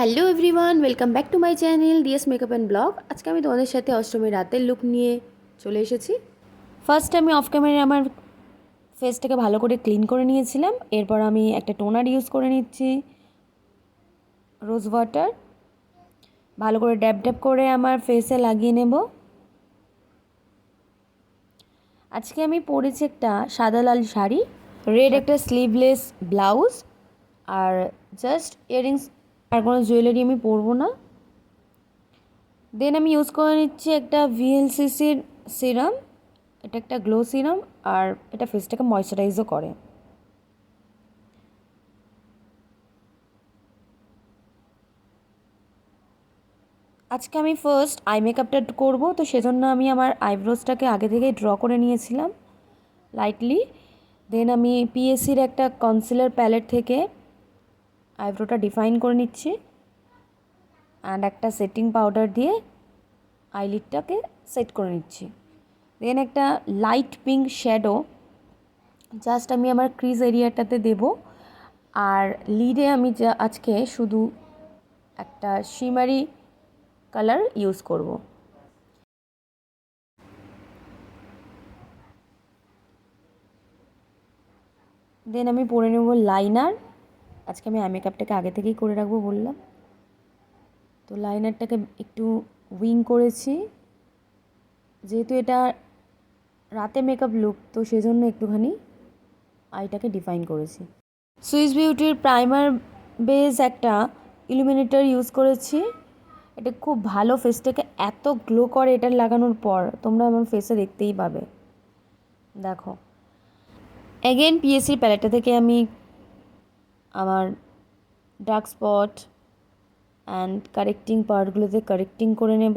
Hello everyone, welcome back to my channel DS makeup and blog. আজকে আমি তোমাদের সাথে অষ্টমীর রাতের লুক নিয়ে চলে এসেছি। ফার্স্ট আমি অফ ক্যামেরায় আমার ফেসটাকে ভালো করে ক্লিন করে নিয়েছিলাম। এরপর আমি একটা টোনার ইউজ করে নিচ্ছি, রোজ ওয়াটার। ভালো করে ড্যাব ড্যাব করে আমার ফেসে লাগিয়ে নেব। আজকে আমি পরেছি একটা সাদা লাল শাড়ি, রেড একটা স্লিভলেস ব্লাউজ, আর জাস্ট ইয়াররিংস, আর কোনো জুয়েলারি আমি পরবো না। দেন আমি ইউজ করে নিচ্ছি একটা ভিএলসিসির সিরাম। এটা একটা গ্লো সিরাম, আর এটা ফেসটাকে ময়শ্চারাইজও করে। আজকে আমি ফার্স্ট আই মেকআপটা করবো, তো সেজন্য আমি আমার আইব্রোজটাকে আগে থেকেই ড্র করে নিয়েছিলাম লাইটলি। দেন আমি পিএসসির একটা কনসিলার প্যালেট থেকে আইব্রোটা ডিফাইন করে নিচ্ছি, অ্যান্ড একটা সেটিং পাউডার দিয়ে আইলিডটাকে সেট করে নিচ্ছি। দেন একটা লাইট পিঙ্ক শ্যাডো জাস্ট আমি আমার ক্রিজ এরিয়াটাতে দেব, আর লিডে আমি আজকে শুধু একটা শিমারি কালার ইউজ করব। দেন আমি পরে নেব লাইনার। আজকে আমি আই মেকআপটাকে আগে থেকেই করে রাখবো বললাম, তো লাইনারটাকে একটু উইং করেছি, যেহেতু এটা রাতে মেকআপ লুক, তো সেজন্য একটুখানি আইটাকে ডিফাইন করেছি। সুইস বিউটির প্রাইমার বেস একটা ইলুমিনেটর ইউজ করেছি। এটা খুব ভালো, ফেসটাকে এত গ্লো করে এটা লাগানোর পর, তোমরা আমার ফেসে দেখতেই পাবে। দেখো, অ্যাগেন পিএসসির প্যালেটটা থেকে আমি আমার ডার্ক স্পট অ্যান্ড কারেক্টিং পার্টগুলোতে কারেক্টিং করে নেব।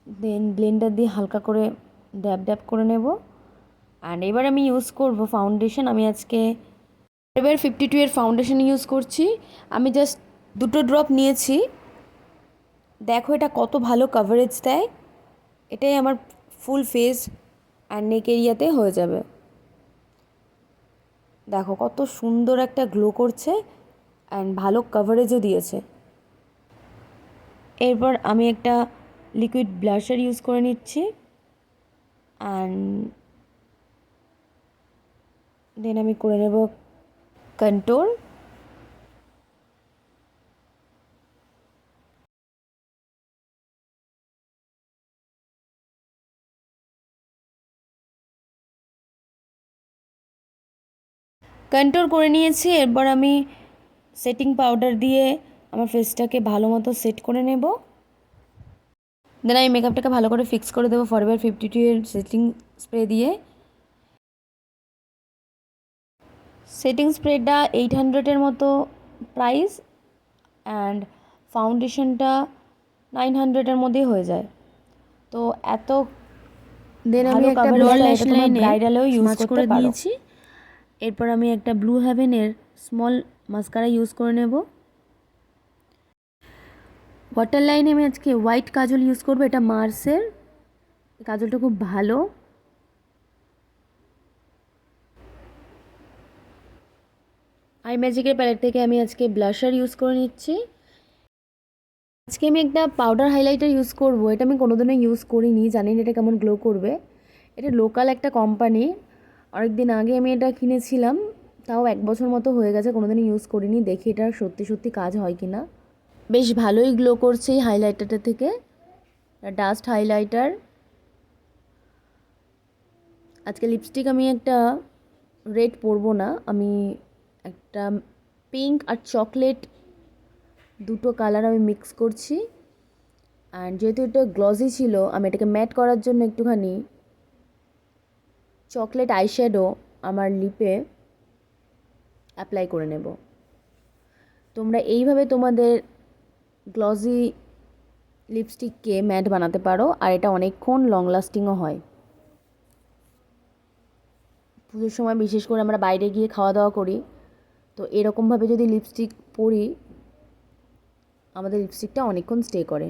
দেন ব্লেন্ডার দিয়ে হালকা করে ড্যাব ড্যাব করে নেব। অ্যান্ড এবার আমি ইউজ করব ফাউন্ডেশন। আমি আজকে এবার 52 এর ফাউন্ডেশন ইউজ করছি। আমি জাস্ট দুটো ড্রপ নিয়েছি। দেখো এটা কত ভালো কভারেজ দেয়। এটাই আমার ফুল ফেস আর নেক এরিয়াতে হয়ে যাবে। দেখো কত সুন্দর একটা গ্লো করছে, অ্যান্ড ভালো কভারেজও দিয়েছে। এরপর আমি একটা লিকুইড ব্লাশার ইউজ করে নিচ্ছি, অ্যান্ড দেন আমি করে নেব কন্ট্যুর। কন্ট্যুর করে নিয়েছি। এরপর আমি সেটিং পাউডার দিয়ে আমার ফেসটাকে ভালো মতো সেট করে নেব। দেন আমি মেকআপটাকে ভালো করে ফিক্স করে দেবো ফরএভার 52 এর সেটিং স্প্রে দিয়ে। সেটিং স্প্রেটা 800-এর মতো প্রাইস, অ্যান্ড ফাউন্ডেশনটা 900-এর মধ্যেই হয়ে যায়। তো এত দেন আমি একটা ব্রড ল্যাশ লাইনে ব্রাইডালেও ইউজ করতে দিয়েছি। এরপর আমি একটা ব্লু হেভেনের স্মল মাস্কারা ইউজ করে নেব। ওয়াটার লাইনে আমি আজকে হোয়াইট কাজল ইউজ করবো, এটা মার্সের। কাজলটা খুব ভালো। আই ম্যাজিকের প্যালেট থেকে আমি আজকে ব্লাশার ইউজ করে নিচ্ছি। আজকে আমি একটা পাউডার হাইলাইটার ইউজ করব। এটা আমি কোনোদিনও ইউজ করিনি, জানি না এটা কেমন গ্লো করবে। এটা লোকাল একটা কোম্পানি, অনেক দিন আগে আমি এটা কিনেছিলাম, তাও 1 বছর মতো হয়ে গেছে, কোনোদিনও ইউজ করিনি। দেখি এটা সত্যি সত্যি কাজ হয় কি না। বেশ ভালোই গ্লো করছে এই হাইলাইটারটা থেকে, ডাস্ট হাইলাইটার। আজকে লিপস্টিক আমি একটা রেড পরবো না, আমি একটা পিঙ্ক আর চকলেট দুটো কালার আমি মিক্স করছি। অ্যান্ড যেহেতু এটা গ্লসি ছিল, আমি এটাকে ম্যাট করার জন্য একটুখানি চকলেট আইশ্যাডো আমার লিপে অ্যাপ্লাই করে নেব। তোমরা এইভাবে তোমাদের গ্লসি লিপস্টিককে ম্যাট বানাতে পারো, আর এটা অনেকক্ষণ লং লাস্টিংও হয়। পুজোর সময় বিশেষ করে আমরা বাইরে গিয়ে খাওয়া দাওয়া করি, তো এরকমভাবে যদি লিপস্টিক পরি, আমাদের লিপস্টিকটা অনেকক্ষণ স্টে করে।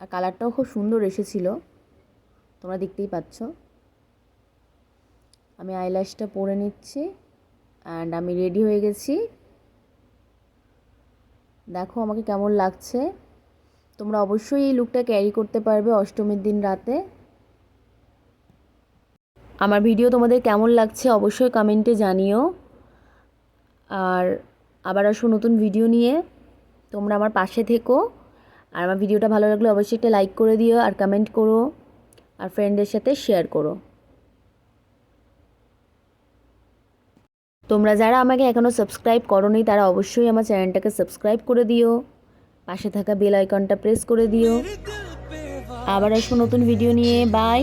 আর কালারটাও খুব সুন্দর এসেছিলো। তোমরা দেখতেই পাচ্ছ। আমি আইল্যাশটা পরে নিচ্ছি অ্যান্ড আমি রেডি হয়ে গেছি। দেখো আমাকে কেমন লাগছে। তোমরা অবশ্যই এই লুকটা ক্যারি করতে পারবে অষ্টমীর দিন রাতে। আমার ভিডিও তোমাদের কেমন লাগছে অবশ্যই কমেন্টে জানিও। আর আবার আসো নতুন ভিডিও নিয়ে, তোমরা আমার পাশে থেকো। আর আমার ভিডিওটা ভালো লাগলে অবশ্যই একটা লাইক করে দিও আর কমেন্ট করো আর ফ্রেন্ডদের সাথে শেয়ার করো। তোমরা যারা আমাকে এখনও সাবস্ক্রাইব করোনি তারা অবশ্যই আমার চ্যানেলটাকে সাবস্ক্রাইব করে দিও, পাশে থাকা বেল আইকনটা প্রেস করে দিও। আবার আসবো নতুন ভিডিও নিয়ে। বাই।